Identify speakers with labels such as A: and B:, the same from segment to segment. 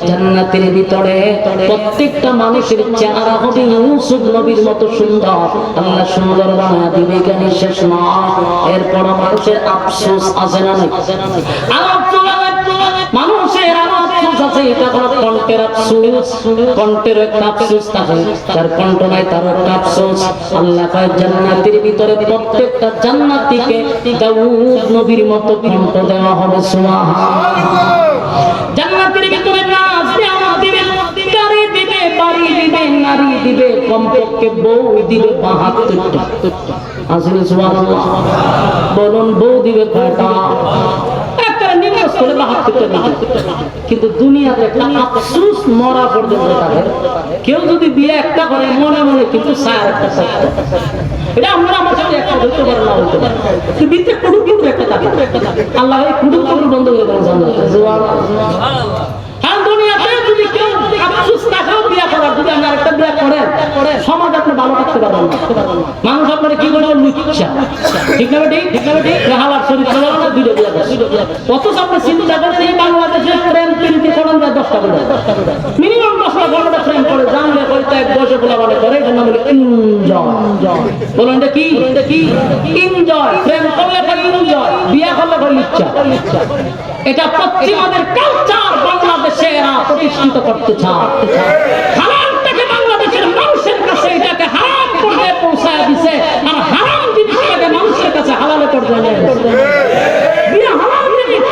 A: জান্নাতের ভিতরে প্রত্যেকটা মানুষের চেহারা হবে ইউসুফ নবীর মতো সুন্দর। আল্লাহ সুন্দর বানায় দিবে, এখানে শেষ নয়। এরপর মানুষের আফসোস আছে না নাই? মানুষের আফসোস আছে, এটা হলো কণ্ঠের আফসোস। কণ্ঠের একটা আফসোস থাকে, তার কণ্ঠ নাই তার একটা আফসোস। আল্লাহ কয় জান্নাতের ভিতরে প্রত্যেকটা জান্নাতীকে দাউদ নবীর মতো কণ্ঠ দেওয়া হবে। সুবহানাল্লাহ। জান্নাতের ভিতরে নাচ নেওয়া দিবে, গাড়ি দিবে, বাড়ি দিবে, নারী দিবে, কমপক্ষে বউ দিবে ৭২টা। আসলে সুবহানাল্লাহ বলুন, বউ দিবে কয়টা? কিন্তু দুনিয়াতে একটা আফসোস মরা পর্যন্ত থাকে। কেউ যদি বিয়ে একটা করে মনে মনে কিন্তু এটা আমরা আমার সাথে একটা হইতে পারে না, হইতে পারে বিতে কুটুম কিন্তু একটা থাকে। আল্লাহ এই কুটুম কুটুম বন্ধ করে দেন। হ্যাঁ, দুনিয়াতে যদি কেউ আফসোস থাকেও বিয়ে করার, যদি আমরা একটা বিয়ে করেন সমাজ আপনি ভালো থাকতে পারবেন না। মানুষ আপনারা কি করে লুচ্ছা, ঠিক না ঠিক? ঠিক না ঠিক? হালার চরিত্র না, দুইটা বিয়ে করে। অথচ আপনি চিন্তা করেন এই বাংলাদেশে প্রেম প্রীতি করেন যায় 10টা করে, মিনিমাম 10টা 15টা প্রেম করে জানলে হয়তো এক বছর বলা বলে করে। এটার নাম হলো এনজয়। বলুন এটা কি? এটা কি? এনজয়। প্রেম করলে হয় এনজয়, বিয়ে করলে হয় লুচ্ছা। এটা পশ্চিমাদের কালচার বাংলাদেশে এরা প্রতিষ্ঠিত করতে চায়। হারামটাকে বাংলাদেশের মানুষের কাছে এটাকে হারাম করে পৌঁছায় দিছে, আর হারাম জিনিসটাকে মানুষের কাছে হালালে পর্যায়ে নিয়ে গেছে। বিয়ে হারাম জিনিস,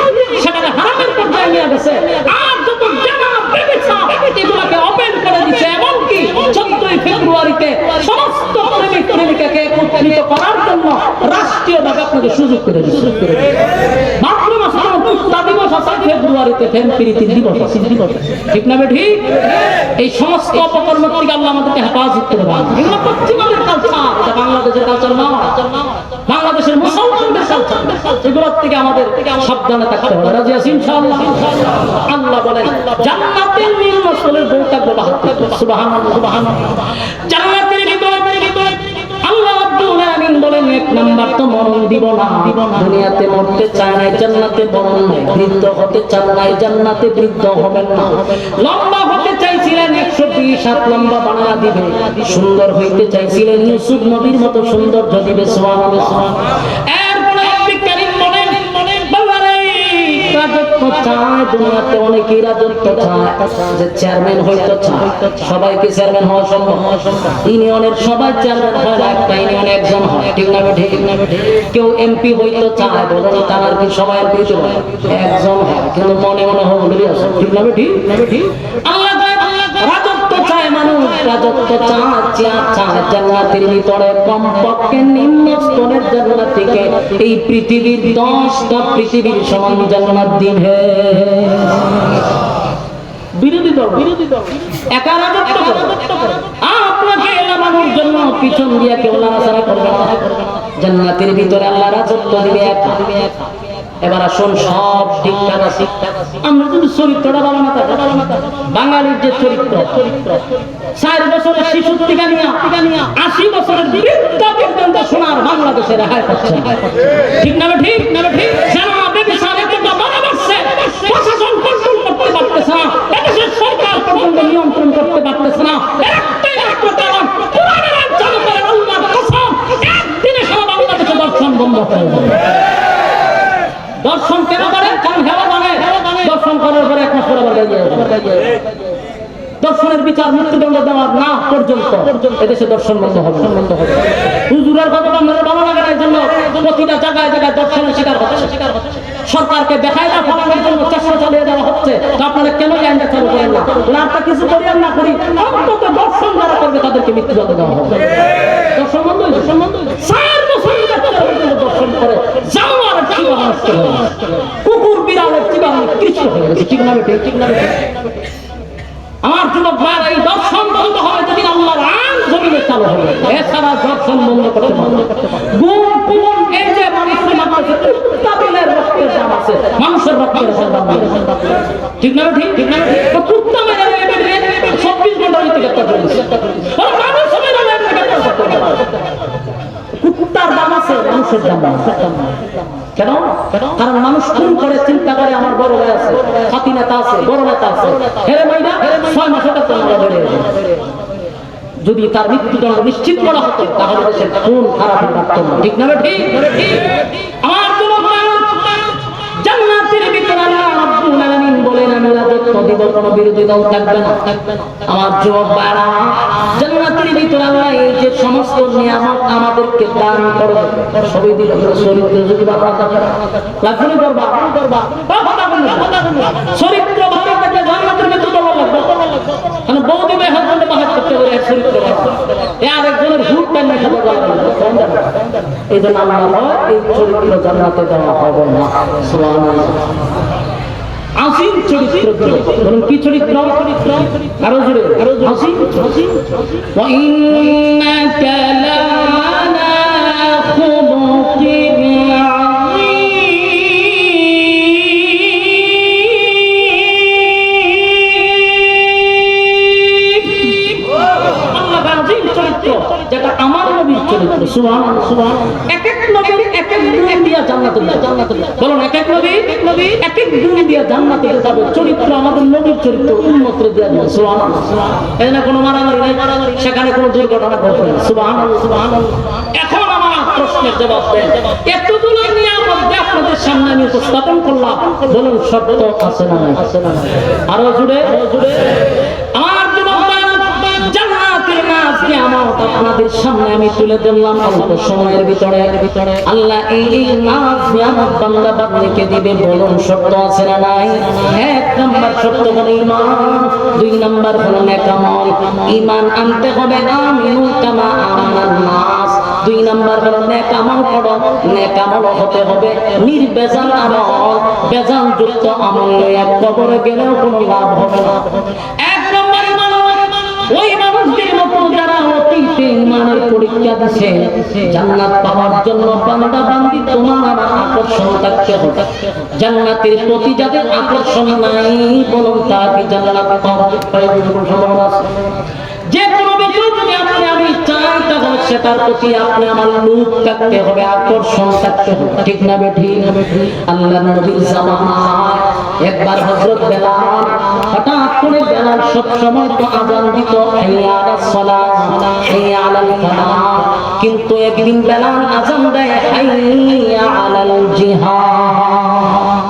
A: সেটাকে হারামের পর্যায়ে নিয়ে গেছে। আর যত জানা ব্যবসা এগুলোকে ওপেন করে দিচ্ছে। এমনকি 14 ফেব্রুয়ারিতে সমস্ত প্রেমিক প্রেমিকাকে একত্রিত করার জন্য রাষ্ট্রীয়ভাবে আপনাকে সুযোগ করে দিচ্ছে। ফেব্রুয়ারিতে প্রেম প্রীতি দিবস, ঠিক না ঠিক? এই সমস্ত অপকর্ম থেকে আল্লাহ আমাদেরকে হেফাজত করে দেন। এগুলো পশ্চিমাদের কালচার, এটা বাংলাদেশের কালচার না, বাংলাদেশের মুসলমানদের কালচার। এগুলোর থেকে আমাদের সাবধানে থাকতে হবে। রাজি আছি ইনশাআল্লাহ? আল্লাহ বলেন জান্নাতের নির্মলের বউটা বলা হচ্ছে। সুবহানাল্লাহ, সুবহানাল্লাহ। জান্নাতের ভিতরে আল্লাহ রাব্বুল আলামিন বলেন এক নাম্বার তো মরণ দিব না। দুনিয়াতে মরতে চায় না, জান্নাতে মরণ নাই। বৃদ্ধ হতে চান না, জান্নাতে বৃদ্ধ হবেন না। লম্বা হতে চাইছিলেন 120 হাত লম্বা বানায়া দিবে। সুন্দর হইতে চাইছিলেন ইউসুফ নবীর মতো সৌন্দর্য দিবে। সুবহানাল্লাহ। এরপরে রব্বুল কারীম বলেন বাবারে রাজত্ব চায়, দুনিয়াতে অনেকেই রাজত্ব চায়, যে চেয়ারম্যান হইতে চায়। সবাইকে চেয়ারম্যান হওয়া সম্ভব? ইউনিয়নের সবাই চেয়ারম্যান হয় না, একটা ইউনিয়নে একজন হয়, ঠিক না ঠিক? কেউ এমপি হইতে চায়, বলুন তার আর কি সবাই এমপি একজন হয়, কিন্তু মনে মনে হবে আছে, ঠিক না ঠিক? আল্লাহ রাজত্ব চায় মানুষ, রাজত্ব চায় জান্নাতের ভিতরে কমপক্ষে নিম্ন স্তরের জান্নাত থেকে এই পৃথিবীর 10টা পৃথিবীর সমান জান্নাত দিন হে। বিরোধী দল একা রাজত্ব করে আপনাকে এলানোর জন্য পিছন দিয়ে কেউ নাড়াচাড়া করবে না। জান্নাতের ভিতরে আল্লাহ রাজত্ব দিবে একা। এবার আসুন সব ঠিকঠাক আছে, আমরা কিন্তু চরিত্রটা ভালো না। বাঙালির যে চরিত্র, 4 বছরের শিশুর থেকে নিয়ে 80 বছরের বৃদ্ধ পর্যন্ত সোনার বাংলাদেশে রেহাই পাচ্ছে, ঠিক না ঠিক? না ঠিক? যারা ব্যবসার এতটা বড় বাড়ছে, প্রশাসন কন্ট্রোল করতে পারতেছে না, এদেশের সরকার পর্যন্ত নিয়ন্ত্রণ করতে পারতেছে না। একটাই মাত্র কারণ, কোরআনের আইন চালু করে আল্লাহর কসম, একদিনে সারা বাংলাদেশে দর্শন বন্ধ হয়ে যাবে। দর্শন কেন করে? কারণ হেওয়া জানে দর্শন করার পরে 1 মাস পরে আবার গাইয়ে দর্শনের বিচার মৃত্যুদণ্ড দেওয়ার না পর্যন্ত এদেশে দর্শন বন্ধ হবে। হুজুরের কথা আপনাদের ভালো লাগে না, এই জন্য প্রতিটা জায়গায় জায়গায় দর্শনের শিকার হচ্ছে। সরকারকে বেকায়দা ফলানোর জন্য চেষ্টা চালিয়ে দেওয়া হচ্ছে। তো আপনারা কেন আইনটা চালু করেন না? আপনার কিছু করি আর না করি, অন্তত দর্শন যারা করবে তাদেরকে মৃত্যুদণ্ড দেওয়া হবে। দর্শন বন্ধ হয়েছে, দর্শন বন্ধ হয়েছে। 4 বছর দর্শন করে জানোয়ার জীবন নষ্ট হয়ে গেছে, কুকুর বিড়ালের জীবন নিকৃষ্ট হয়ে গেছে, ঠিক না ঠিক না? আমার যুবক ভাই, এই দর্শন বন্ধ হবে যদি আল্লাহর আইন জমিনে চালু হবে। এছাড়া দর্শন বন্ধ করতে পারবে গুণ গুণ এই যে মানুষের মাঝে কুত্তাদের রক্তের দাম আছে, মানুষের রক্তের দাম আছে, ঠিক না ঠিক? ঠিক না ঠিক? তো কুত্তা মেরে 24 ঘন্টা ভিতরে গ্রেফতার করেছে, আর মানুষ মেরে গ্রেফতার করতে পারে। কুত্তার দাম আছে, মানুষের দাম আছে। কেন? কারণ মানুষ খুন করে চিন্তা করে আমার বড় ভাই আছে, হাতি নেতা আছে, বড় নেতা আছে, হেরে মাইনা 6 মাস হঠাৎ আমরা বেড়ে যাবে। যদি তার মৃত্যুদণ্ড নিশ্চিত করা হতো তাহলে দেশের খুন খারাপ হতো না। ঠিক না ঠিক? আমার জান্নাতের ভিতরে আল্লাহ রাব্বুল আলামিন বলেন আমি রাজত্ব দিব, কোনো বিরোধী দল থাকবে না। আমার যুবক ভাইরা, জান্নাতের ভিতরে আল্লাহ এই যে সমস্ত নিয়ামত আমাদেরকে দান করবে সবই দিল চরিত্র যদি বাবা লাগবে করবা চরিত্র ভালো থাকলে জান্নাতের ভিতরে ভালো লাগবে। মানে বউ দিবে হাজবেন্ড বাহাত করতে পারে চরিত্র এ আরেকজনের ভূত প্যান না খাবে এই জন্য আল্লাহ এই চরিত্র জান্নাতে দেওয়া হবে না। সুবহানাল্লাহ। আসিম চরিত্র বলুন কি চরিত্র? আরো জোরে আসিম। ওয়া ইন্নাকা লা'আলা খুলুকিন যেটা আমার নবীর চরিত্র। সুবহানাল্লাহ। এক এক নবীর এক এক গুণ দিয়া জান্নাতে বলুন, এক এক নবী এক এক গুণ দিয়া জান্নাতে যাবে। চরিত্র আমাদের নবীর চরিত্র উম্মতরে দিয়া দিবেন। সুবহানাল্লাহ। এখানে কোনো মারামারি নাই, সেখানে কোনো দুর্ঘটনা ঘটবে না। সুবহানাল্লাহ। এখন আমার প্রশ্নের জবাব দেন, এতগুলো নিয়ামত আপনাদের সামনে আমি উপস্থাপন করলাম, বলুন সত্য আছে না নাই? আরো জুড়ে আমার আপনাদের সামনে আমি তুলে ধরলাম অল্প সময়ের ভিতরে। আল্লাহ এই নাজ নিয়ামত বান্দা বান্দীকে দিবে, বলুন সত্য আছে না নাই? 1 নাম্বার সত্য হলো ঈমান, 2 নাম্বার হলো নেক আমল। ঈমান আনতে হবে আমিনু কামা আমানান নাস। 2 নাম্বার হলো নেক আমল করো, নেক আমল হতে হবে নির্বেজাল আমল। বেজাল যুক্ত আমল লইয়া কবরে গেলেও কোনো লাভ হবে না। 1 নাম্বার ওই মানুষদের মতো যারা অতীতে ঈমানের পরীক্ষা দিছে, জান্নাত পাওয়ার জন্য বান্দা বান্দি তোমার আমার আকর্ষণ থাকতে হবে। জান্নাতের প্রতি যাদের আকর্ষণ নাই, বলুন তারা কি জান্নাত পাবে? যে কোনো বিষয় যদি আপনি আমি চাই তাহলে সেটার প্রতি আপনি আমার লোভ থাকতে হবে, আকর্ষণ থাকতে হবে। ঠিক না বেঠিক? আল্লাহর নবীর জামানায় একবার হযরত বেলাল, হঠাৎ করে বেলাল সব সময় তো আযান দিত হাইয়া আলাস সালাত হাইয়া আলাল ফালাহ, কিন্তু একদিন বেলাল আযান দেয় হাইয়া আলাল জিহাদ।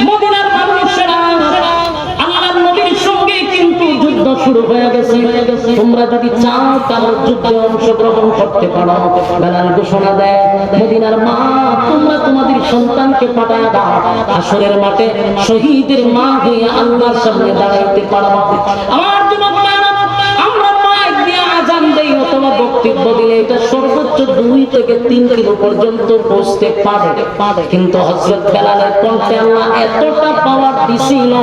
A: মদিনার মানুষেরা আল্লাহর নবীর সঙ্গে কিন্তু যুদ্ধ শুরু হয়ে গেছে। তোমরা যদি চাও তাহলে যুদ্ধে অংশগ্রহণ করতে পারো। বেলাল ঘোষণা দেয়, মদিনার মা তোমরা তোমাদের সন্তানকে পাঠায় দাও, হাসরের মাঠে শহীদের মা হয়ে আল্লাহর সামনে দাঁড়াইতে পারবা। আমার জন্য আমরা মাইক দিয়ে আযান দেই অথবা বক্তব্য দিলে এটা সর্বোচ্চ 2 থেকে 3 কিলো পর্যন্ত পৌঁছতে পারে, কিন্তু হযরত বেলালের কণ্ঠে আল্লাহ এতটা পাওয়ার দিছিল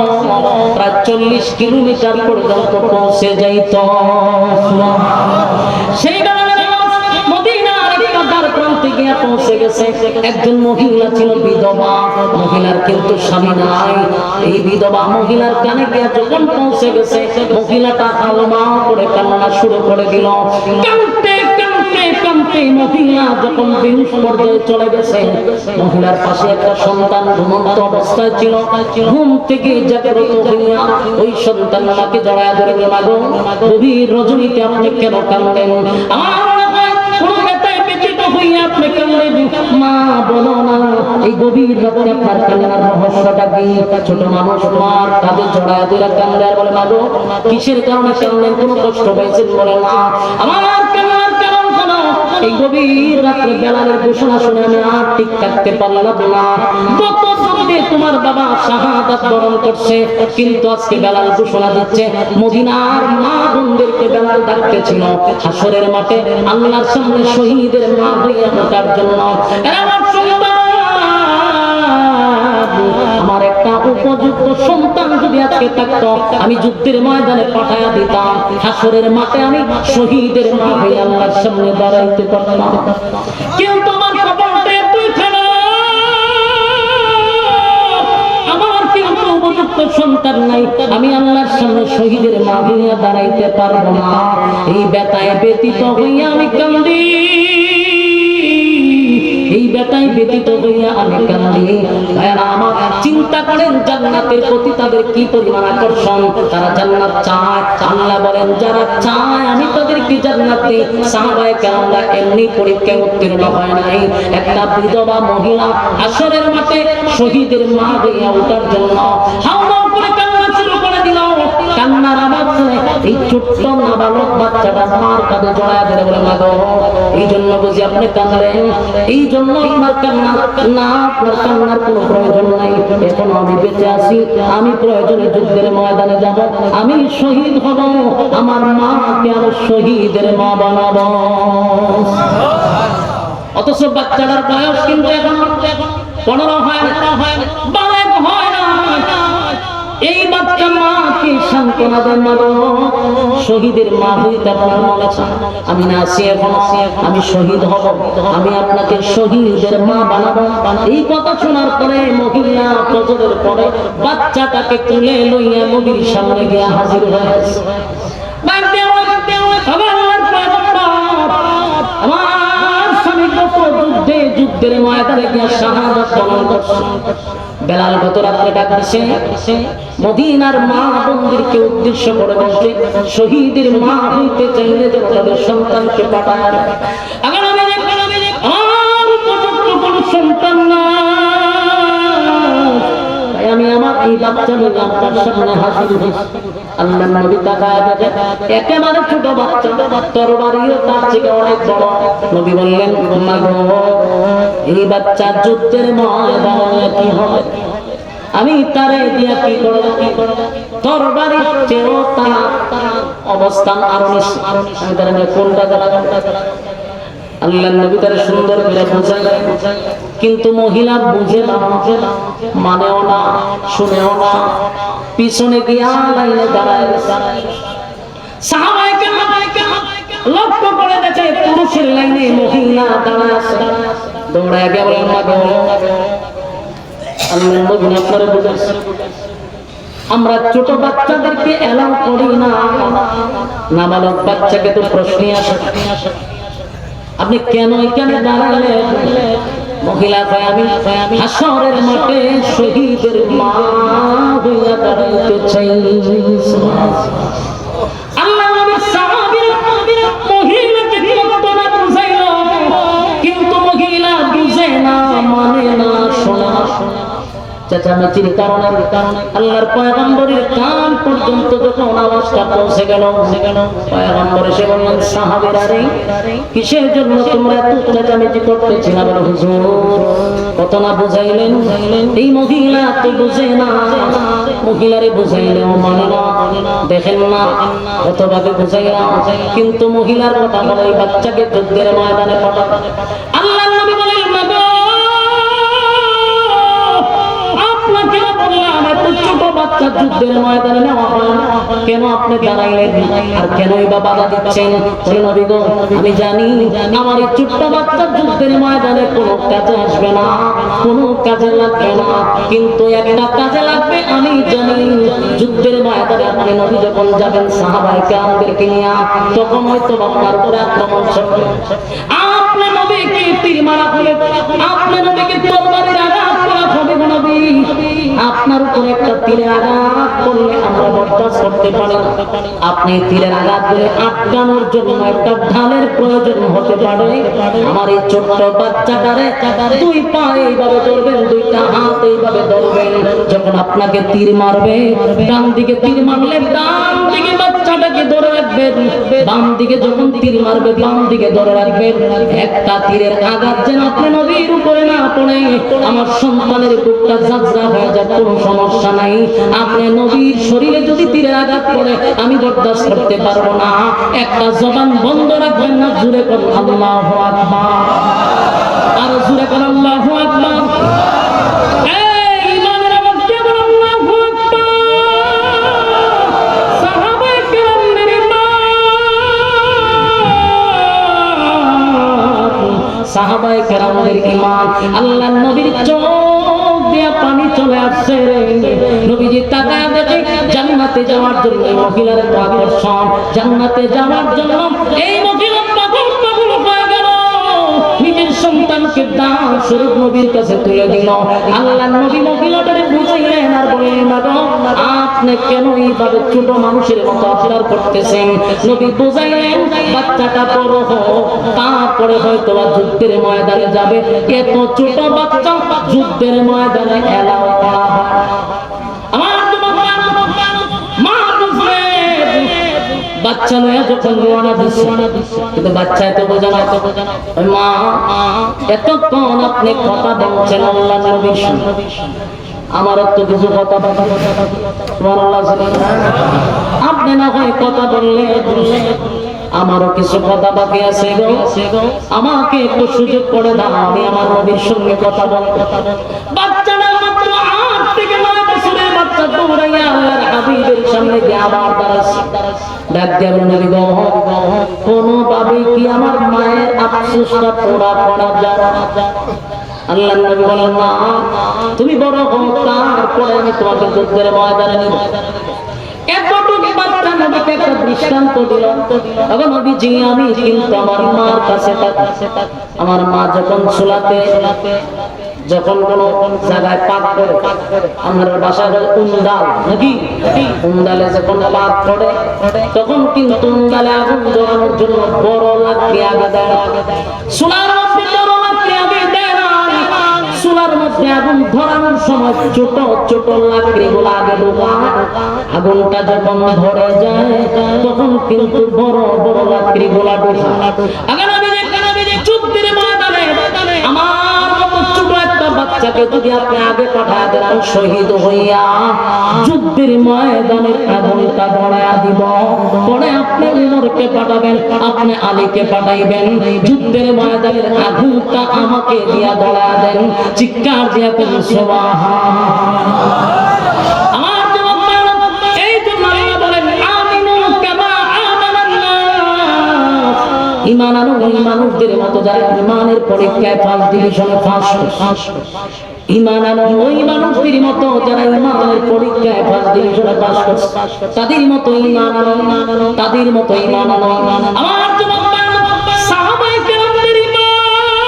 A: প্রায় 40 কিলোমিটার পর্যন্ত পৌঁছে যাইত। সেই বেলালের মদিনার একটা দ্বার প্রান্তে গিয়ে পৌঁছে গেছে। একজন মহিলা ছিল বিধবা, মহিলার কিন্তু স্বামী নাই। এই বিধবা মহিলার কানে গিয়ে যখন পৌঁছে গেছে, মহিলাটা কালমা করে কান্না শুরু করে দিল। কাঁদতে কাঁদতে কাঁদতে মহিলা যখন বেহুশ পর্যায়ে চলে গেছে, মহিলার পাশে একটা সন্তান ঘুমন্ত অবস্থায় ছিল। ঘুম থেকে জাগ্রত হইয়া ওই সন্তানটাকে জড়ায় ধরে গেল, মাগো গভীর রজনীতে আপনি কেন কাঁদেন? মা বলো না, এই গভীর রাতে আপনার কান্নার রহস্যটা কি? ছোট মানুষ মার কাঁধে জড়ায় ধরে কান্দে আর বলে, মাগো কিসের কারণে কান্দেন? কোনো কষ্ট পেয়েছেন? বলে না, আমার কান্নার কারণ শোনো। এই গভীর রাতে বেলালের ঘোষণা শুনে আমি আর ঠিক থাকতে পারলাম না। কত যুদ্ধে তোমার বাবা শাহাদাত বরণ করছে, কিন্তু আজকে বেলাল ঘোষণা দিচ্ছে মদিনার মা বোনদেরকে বেলাল ডাকতেছিল হাসরের মাঠে আল্লাহর সামনে শহীদের মা হইয়া ওঠার জন্য। আমার একটা উপযুক্ত সন্তান যদি আজকে থাকতো, আমি যুদ্ধের ময়দানে পাঠায়া দিতাম, হাসরের মাঠে আমি শহীদের মা হয়ে আল্লাহর সামনে দাঁড়াইতে পারতাম। কিন্তু আমার কপালটা একটু খারাপ, আমার কিন্তু উপযুক্ত সন্তান নাই, আমি আল্লাহর সামনে শহীদের মা হইয়া দাঁড়াইতে পারবো না। এই ব্যথায় ব্যতীত হইয়া আমি কান্দি। এই কথাই ব্যতীত হইয়া আমি কান্দি। ভাইরা আমার, চিন্তা করেন জান্নাতের প্রতি তাদের কি পরিমাণ আকর্ষণ। তারা জান্নাত চায়। আল্লাহ বলেন যারা চায় আমি তাদেরকে জান্নাত দেই। সাহাবায়ে কেরামরা এমনি পরীক্ষায় উত্তীর্ণ হয় নাই। একটা বিধবা মহিলা হাসরের মাঠে শহীদের মা হইয়া ওঠার জন্য হাওমাও করে কান্না শুরু করে দিল। কান্নার আওয়াজ এই ছোট্ট নাবালক বাচ্চাটা মার কাঁধে জড়ায় ধরে বলে, মা গো, এই জন্য বুঝি আপনি কাঁদেন? এই জন্য আপনার কান্না? না, আপনার কান্নার কোনো প্রয়োজন নাই। এখন আমি বেঁচে আছি, আমি প্রয়োজনে যুদ্ধের ময়দানে যাব, আমি শহীদ হব, আমার মাকে আমি শহীদের মা বানাবো। অথচ বাচ্চাটার বয়স কিন্তু এখন 15 হয় না, 12 হয় না। এই বাচ্চা মাকে সান্ত্বনা দেন, মা গো, শহীদের মা হইতে আপনার মনে চায়, আমি না আছি এখন, আমি শহীদ হব, আমি আপনাকে শহীদের মা বানাবো। এই কথা শোনার পরে মহিলা ফজরের পরে বাচ্চাটাকে তুলে লইয়া নবীর সামনে গিয়ে হাজির হয়েছে। আমার স্বামী কত যুদ্ধের ময়দানে গিয়ে শাহাদাত বরণ করছে। বেলাল গত রাত্রে ডাক দিছে, মদিনার মা বোনদেরকে উদ্দেশ্য করে বলছে, শহীদের মা হইতে চাইলে যে তাদের সন্তানকে পাঠায়। সন্তান না, আমি আমার এই বাচ্চা নিয়ে আপনার সামনে হাজির হয়েছি। আল্লাহর নবী তাকায় দেখে একেবারে ছোট বাচ্চা, তরবারিও তার থেকে অনেক বড়। নবী বললেন, মা গো, এই বাচ্চা যুদ্ধের ময়দানে কি হবে? আমি তারে দিয়া কি করব? তরবারির চেয়েও তার অবস্থান আরো নিচে। আমি তার কোনটা জ্বালাবো? আল্লাহর নবী তারে সুন্দর করে বোঝায়, কিন্তু মহিলা বুঝে না, মানেও না, শুনেও না। পিছনে গিয়া লাইনে দাঁড়ায়। সাহাবায়ে কেরাম লক্ষ্য করে দেখে পুরুষের লাইনে মহিলা দাঁড়ায় আছে। দৌড়ায় গিয়ে বলেন, মা গো, আল্লাহর নবী আপনারা বুঝাইছে, আমরা ছোট বাচ্চাদেরকে এলাও করি না, নাবালক বাচ্চাকে তো প্রশ্নই আসে, আপনি কেন এখানে দাঁড়ালেন? মহিলা কয়, আমি হাসরের মাঠে শহীদের মা হইয়া দাঁড়াইতে চাই। আল্লাহ নবীর সাহাবীরা মহিলাকে কতটা বুঝাইল, কিন্তু মহিলা বুঝে না, মানে না, শোনে না। চেঁচামেচির কারণে আল্লাহর পয়গম্বরের কান পর্যন্ত যখন আওয়াজটা পৌঁছে গেল, পয়গম্বর এসে বললেন, সাহাবীরা রে, কিসের জন্য তোমরা এত চেঁচামেচি করতেছিলা? বলো, হুজুর, কত না বুঝাইলেন, এই মহিলা তো বুঝে না। মহিলারে বুঝাইলেও মানে না, দেখেন না কতভাবে বুঝাইলাম, কিন্তু মহিলার কথা বলে এই বাচ্চাকে যুদ্ধের ময়দানে পাঠাতে। আল্লাহর নবী বলেন, মা গো, ছোট বাচ্চা যুদ্ধের ময়দানে নেওয়া হয় না, কেন আপনি দাঁড়াইলেন? আর কেনই বা বাধা দিচ্ছেন? নবী গো, আমি জানি আমার এই ছোট্ট বাচ্চা যুদ্ধের ময়দানে কোনো কাজে আসবে না, কোনো কাজে লাগবে না, কিন্তু একটা কাজে লাগবে আমি জানি। যুদ্ধের ময়দানে আপনি নবী যখন যাবেন সাহাবায়ে কেরামদেরকে নিয়ে, তখন হয়তো আপনার উপরে আক্রমণ চলবে, আপনার নবীকে তীর মারা হবে, আপনার নবীকে তরবারির আঘাত করা হবে। নবী, আপনার উপরে একটা তীরের আঘাত করলে আমরা বরদাস্ত করতে পারি না। আপনি তীরের আঘাত দিলে আটকানোর জন্য একটা ঢালের প্রয়োজন হতে পারে। আমার এই ছোট্ট বাচ্চাটারে দুই পা এইভাবে ধরবেন, দুইটা হাত এইভাবে ধরবেন। যখন আপনাকে তীর মারবে, ডান দিকে তীর মারলে ডান দিকে বাচ্চাটাকে ধরে রাখবেন, বাম দিকে যখন তীর মারবে বাম দিকে ধরে রাখবেন। একটা তীরের আঘাত যেন আপনি নবীর উপরে না পড়ে আমার সন্তানের বুকটা ঝাঁঝরা হয়ে যায়, কোনো সমস্যা নাই। আপনি নবীর শরীরে যদি তীরের আঘাত পড়ে আমি বরদাস্ত করতে পারবো না। একটা জবান বন্ধ রাখবেন না, জুড়ে করুন আল্লাহু আকবার, আর জুড়ে করুন আল্লাহু আকবার। সাহাবায়ে কেরামদের ঈমান, আল্লাহর নবীর চোখ দিয়ে পানি চলে আসছে। নবীজি তাকায় দেখে জান্নাতে যাওয়ার জন্য মহিলার আকর্ষণ, জান্নাতে যাওয়ার জন্য এই মহিলা পাগল পাগল হয়ে গেল। নিজের সন্তানকে কিরদার স্বরূপ নবীর কাছে তুলে দিল। আল্লাহর নবী মহিলাটারে বুঝাইলেন আর বললেন, ম্যাডাম আপনি কেন এইভাবে ছোট মানুষের মতো আচরণ করতেছেন? নবী বুঝাইলেন, বাচ্চাটা বড় হোক, তারপরে হয়তো যুদ্ধের ময়দানে যাবে। এত ছোট বাচ্চা যুদ্ধের ময়দানে এলাও করা হয়। আমার বাচ্চা লয়া যখন রওনা দিচ্ছে, কিন্তু বাচ্চা এত বোঝা না, মা এতক্ষণ আপনি কথা বলছেন আল্লাহ নবীর সঙ্গে, আমারও তো কিছু কথা আপনি না হয় কথা বললে, আমারও কিছু কথা বাকি আছে গো, আমাকে একটু সুযোগ করে দাও, আমি আমার নবীর সঙ্গে কথা বলবো। বাচ্চাটা মাত্র 8 থেকে 9 বছরের বাচ্চা দৌড়াইয়া আল্লাহর হাবিবের সামনে গিয়ে আবার দাঁড়াচ্ছে। ডাক দিয়ে বলেন, নবী গো, কোনোভাবে কি আমার মায়ের আফসোসটা পুরা করা যায়? আল্লাহর নবী বলেন, না তুমি বড় হও, তারপরে আমি তোমাকে যুদ্ধের ময়দানে নিব। এতটুকু বাচ্চা নবীকে একটা দৃষ্টান্ত দিল। এখন নবীজি আমি কিন্তু আমার মার কাছে, আমার মা যখন চুলাতে যখন কোন জায়গায় পাক করে, আমার বাসায় উন্দাল নাকি, উন্দালে যখন পাক করে তখন কিন্তু উন্দালে আগুন জ্বালানোর জন্য বড় লাকড়ি আগে দেয়। চুলার মধ্যে বড় লাকড়ি আগে দেয় না, চুলার মধ্যে আগুন ধরানোর সময় ছোট ছোট লাকড়িগুলো আগে ঢোকায়। আগুনটা যখন ধরে যায় তখন কিন্তু বড় বড় লাকড়িগুলো ঢোকায়। আগে যুদ্ধের ময়দানে আমার ছোট একটা বাচ্চাকে যদি আপনি আগে পাঠায় দেন, শহীদ হইয়া যুদ্ধের ময়দানে আগুনটা ধরায়া দিব, পরে আপনি উমরকে পাঠাবেন, আপনি আলীকে পাঠাইবেন, যুদ্ধের ময়দানের আগুনটা আমাকে দিয়া ধরায়া দেন। চিৎকার দিয়া বলেন সুবহানাল্লাহ। আমার যুবক ভাইরা, এই জন্য আল্লাহ বলেন, আমিনু কামা আমানান নাস, ঈমান আনো ওই মানুষদের মতো যারা ঈমানের পরীক্ষায় ফার্স্ট ডিভিশনে ফার্স্ট। ঈমান আনো ওই মানুষদের মতো যারা ঈমানের পরীক্ষায় ফার্স্ট ডিভিশনে পাস করছে, তাদের মতো ঈমান আনো, তাদের মতো ঈমান আনো। আমার যুবক ভাইরা, সাহাবায়ে কেরামদের ঈমান,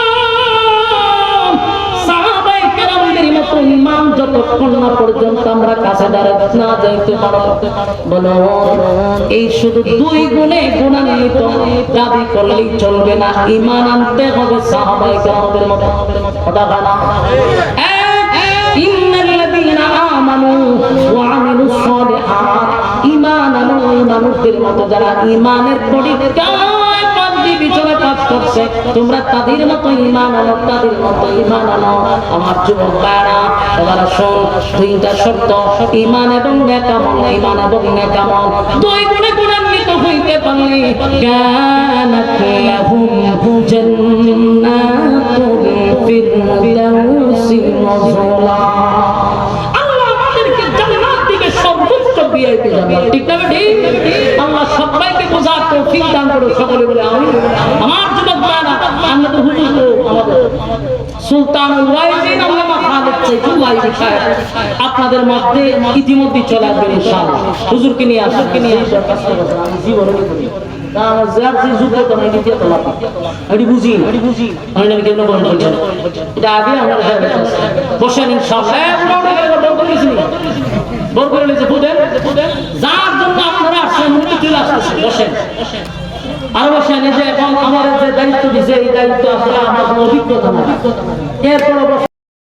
A: সাহাবায়ে কেরামদের মতো ঈমান যতক্ষণ না পর্যন্ত আমরা কাছে দাঁড়াতে না যাইতে পারো, বলো এই শুধু 2 গুণে গুণান্বিত দাবি করলেই চলবে না, ঈমান আনতে হবে সাহাবায়ে কেরামদের মতো। কথা বলা ইন্নাল্লাযীনা আমানু ওয়া আমিলুস সালিহাত, ঈমান আনো ওই মানুষদের মতো যারা ঈমানের পরীক্ষায় পাঁচটি বিচরে পাস করছে, তোমরা তাদের মতো ঈমান আনো, তাদের মতো ঈমান আনো। আমার যুবক ভাইরা, এবার শোন, 2টা শর্ত, ঈমান এবং নেকামল, ঈমান এবং নেকামল 2 গুণে গুণান্বিত হইতে পারলে কানাত লাহুম জান্নাতুল ফিরদাউসি নজুলা, আল্লাহ আমাদেরকে জান্নাত দিবে, সর্বোচ্চ ভিআইপি জান্নাত। ঠিক না ঠিক? আল্লাহ সবাইকে বোঝার তৌফিক দান করুন, সকলে বলে আমিন। আমার যুবক ভাইরা, আমরা তো হুজুর তো আমাদের সুলতানুল ওয়াইজিন আল্লামা খালেদ সাইফুল্লাহ সাহেব আপনাদের মধ্যে ইতিমধ্যে চলে আসবেন ইনশাআল্লাহ। হুজুরকে নিয়ে আসুন, আমি জীবনে করি যার যে যোগ্যতা নাই দিয়ে তো লাভ এটি বুঝি আমি না কেন বলবো এটা আগে আমরা বসেন ইনশাআল্লাহ। বড় করে নিয়েছে ফুটেন, যার জন্য আপনারা আসছেন উনি চলে আসতেছে, বসেন আর বসেন। এই যে এখন আমার যে দায়িত্ব দিছে, এই দায়িত্ব আসলে আমার কোনো অভিজ্ঞতা না, এরপরে